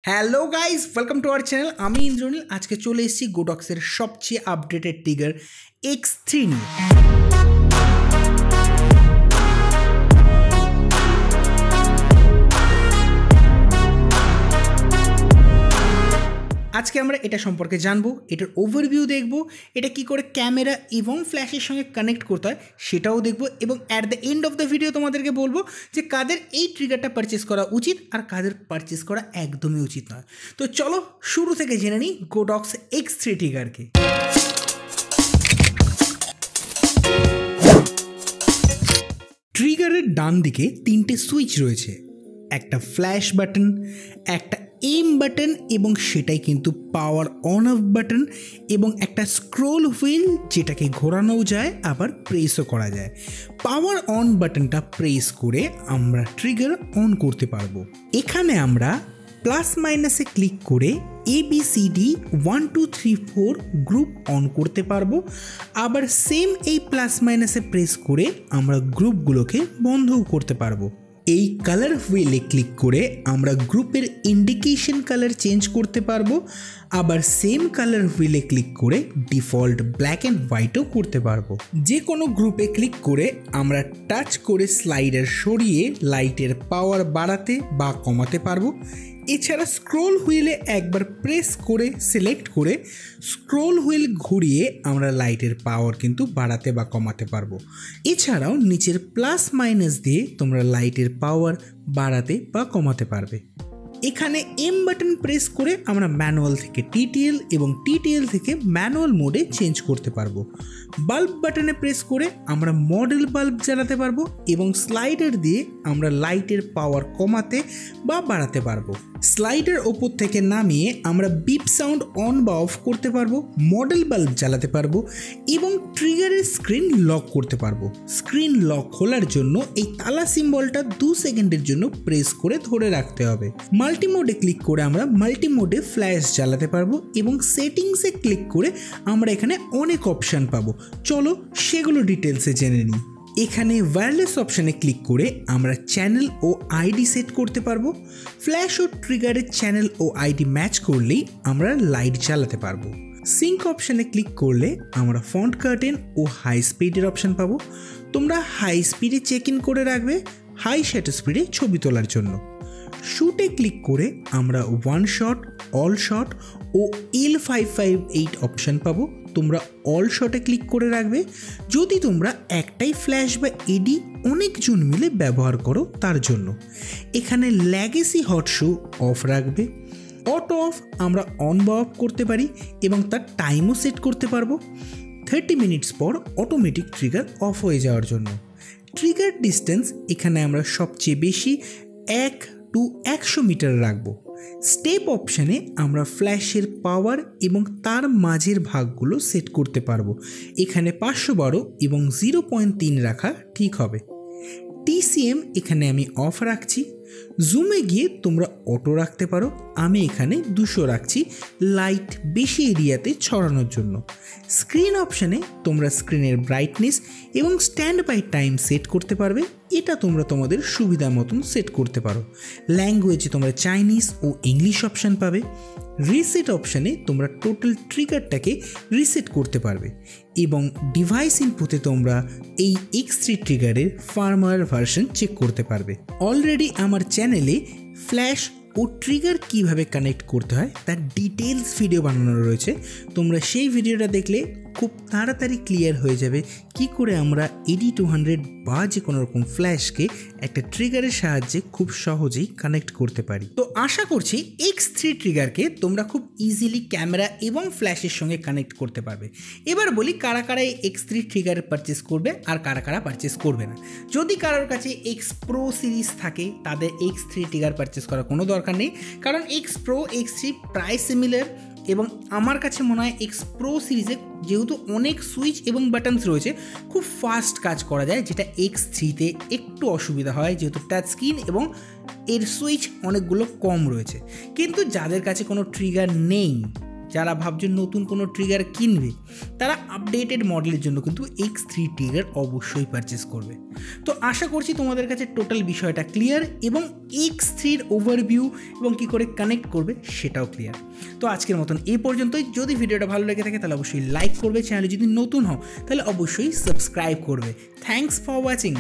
Hello guys, welcome to our channel. আমি ইন্দ্রনীল। আজকে চলে এসেছি গোডক্সের সবচেয়ে আপডেটেড ট্রিগার X3 নিয়ে। আজকে আমরা এটা সম্পর্কে জানবো, এটার ওভারভিউ দেখব, এটা কি করে ক্যামেরা এবং ফ্ল্যাশের সঙ্গে কানেক্ট করতে হয় সেটাও দেখব, এবং at the end of the video তোমাদেরকে বলবো যে কাদের এই ট্রিগারটা পারচেস করা উচিত আর কাদের পারচেস করা একদমই উচিত নয়। তো চলো শুরু থেকে জেনে নিই গোডক্স X3 ট্রিগারকে। ট্রিগারের ডান দিকে তিনটে সুইচ রয়েছে, একটা ফ্ল্যাশ বাটন, একটা এম বাটন এবং সেটাই কিন্তু পাওয়ার অন অফ বাটন, এবং একটা স্ক্রোল হুইল যেটাকে ঘোরানোও যায় আবার প্রেসও করা যায়। পাওয়ার অন বাটনটা প্রেস করে আমরা ট্রিগার অন করতে পারবো। এখানে আমরা প্লাস মাইনাসে ক্লিক করে ABCD 1 2 3 4 গ্রুপ অন করতে পারবো। আবার সেম এই প্লাস মাইনাসে প্রেস করে আমরা গ্রুপগুলোকে বন্ধও করতে পারবো। এই কালার হুইলে ক্লিক করে আমরা গ্রুপের ইন্ডিকেশন কালার চেঞ্জ করতে পারবো। আবার সেম কালার হুইলে ক্লিক করে ডিফল্ট ব্ল্যাক অ্যান্ড হোয়াইটও করতে পারবো। যে কোনো গ্রুপে ক্লিক করে আমরা টাচ করে স্লাইডার সরিয়ে লাইটের পাওয়ার বাড়াতে বা কমাতে পারবো। এছাড়া স্ক্রোল হুইলে একবার প্রেস করে সিলেক্ট করে স্ক্রোল হুইল ঘুরিয়ে আমরা লাইটের পাওয়ার কিন্তু বাড়াতে বা কমাতে পারবো। এছাড়াও নিচের প্লাস মাইনাস দিয়ে তোমরা লাইটের পাওয়ার বাড়াতে বা কমাতে পারবে। এখানে এম বাটন প্রেস করে আমরা ম্যানুয়াল থেকে TTL এবং TTL থেকে ম্যানুয়াল মোডে চেঞ্জ করতে পারবো। বাল্ব বাটনে প্রেস করে আমরা মডেল বাল্ব জ্বালাতে পারবো এবং স্লাইডার দিয়ে আমরা লাইটের পাওয়ার কমাতে বা বাড়াতে পারবো। স্লাইডার ওপর থেকে নামিয়ে আমরা বিপ সাউন্ড অন বা অফ করতে পারবো, মডেল বাল্ব জ্বালাতে পারবো এবং ট্রিগারের স্ক্রিন লক করতে পারবো। স্ক্রিন লক খোলার জন্য এই তালা সিম্বলটা 2 সেকেন্ডের জন্য প্রেস করে ধরে রাখতে হবে। মাল্টিমোডে ক্লিক করে আমরা মাল্টিমোডে ফ্ল্যাশ জ্বালাতে পারবো এবং সেটিংসে ক্লিক করে আমরা এখানে অনেক অপশান পাবো। চলো সেগুলো ডিটেলসে জেনে নিই। এখানে ওয়্যারলেস অপশানে ক্লিক করে আমরা চ্যানেল ও আইডি সেট করতে পারবো। ফ্ল্যাশ ও ট্রিগারের চ্যানেল ও আইডি ম্যাচ করলেই আমরা লাইট জ্বালাতে পারবো। সিঙ্ক অপশানে ক্লিক করলে আমরা ফন্ট কার্টেন ও হাই স্পিডের অপশান পাবো। তোমরা হাই স্পিডে চেক ইন করে রাখবে হাই শ্যাটো স্পিডে ছবি তোলার জন্য। শুটে ক্লিক করে আমরা ওয়ান শট, অল শট ও L558 অপশান পাবো। তোমরা অল শটে ক্লিক করে রাখবে যদি তোমরা একটাই ফ্ল্যাশ বা এডি অনেকজন মিলে ব্যবহার করো তার জন্য। এখানে ল্যাগেসি হট শো অফ রাখবে। অটো অফ আমরা অন বা অফ করতে পারি এবং তার টাইমও সেট করতে পারবো। 30 মিনিটস পর অটোমেটিক ট্রিগার অফ হয়ে যাওয়ার জন্য। ট্রিগার ডিস্টেন্স এখানে আমরা সবচেয়ে বেশি 1 to 100 মিটার রাখবো। স্টেপ অপশানে আমরা ফ্ল্যাশের পাওয়ার এবং তার মাঝের ভাগগুলো সেট করতে পারবো। এখানে 512 এবং 0.3 রাখা ঠিক হবে। TCM এখানে আমি অফ রাখছি। জুমে গিয়ে তোমরা অটো রাখতে পারো, আমি এখানে 200 রাখছি লাইট বেশি এরিয়াতে ছড়ানোর জন্য। স্ক্রিন অপশানে তোমরা স্ক্রিনের ব্রাইটনেস এবং স্ট্যান্ড বাই টাইম সেট করতে পারবে, এটা তোমরা তোমাদের সুবিধা মতন সেট করতে পারো। ল্যাঙ্গুয়েজে তোমরা চাইনিজ ও ইংলিশ অপশান পাবে। রিসেট অপশানে তোমরা টোটাল ট্রিগারটাকে রিসেট করতে পারবে এবং ডিভাইস ইনপুটে তোমরা এই X3 ট্রিগারের ফার্মওয়্যার ভার্সন চেক করতে পারবে। অলরেডি আমার চ্যানেলে ফ্ল্যাশ ও ট্রিগার কিভাবে কানেক্ট করতে হয় তার ডিটেলস ভিডিও বানানো রয়েছে, তোমরা সেই ভিডিওটা দেখলে খুব তাড়াতাড়ি ক্লিয়ার হয়ে যাবে কি করে আমরা AD200 বা যে কোনো রকম ফ্ল্যাশকে একটা ট্রিগারের সাহায্যে খুব সহজেই কানেক্ট করতে পারি। তো আশা করছি X3 ট্রিগারকে তোমরা খুব ইজিলি ক্যামেরা এবং ফ্ল্যাশের সঙ্গে কানেক্ট করতে পারবে। এবার বলি কারা কারা এই X3 ট্রিগার পারচেস করবে আর কারা কারা পারচেস করবে না। যদি কারোর কাছে X Pro সিরিজ থাকে তাদের X3 ট্রিগার পারচেস করার কোনো দরকার নেই, কারণ X Pro X3 প্রায় সিমিলার এবং আমার কাছে মনে হয় X Pro সিরিজে যেহেতু অনেক সুইচ এবং বাটনস রয়েছে খুব ফাস্ট কাজ করা যায়, যেটা X3তে একটু অসুবিধা হয় যেহেতু টাচ স্ক্রিন এবং এর সুইচ অনেকগুলো কম রয়েছে। কিন্তু যাদের কাছে কোনো ট্রিগার নেই যারা ভাবছো নতুন কোনো ট্রিগার কিনবে তারা আপডেটেড মডেলের জন্য কিন্তু X3 ট্রিগার অবশ্যই পারচেস করবে। তো আশা করছি তোমাদের কাছে টোটাল বিষয়টা ক্লিয়ার এবং X3-র ওভারভিউ এবং কী করে কানেক্ট করবে সেটাও ক্লিয়ার। তো আজকের মতন এই পর্যন্তই। যদি ভিডিওটা ভালো লেগে থাকে তাহলে অবশ্যই লাইক করবে, চ্যানেলে যদি নতুন হও তাহলে অবশ্যই সাবস্ক্রাইব করবে। Thanks for watching.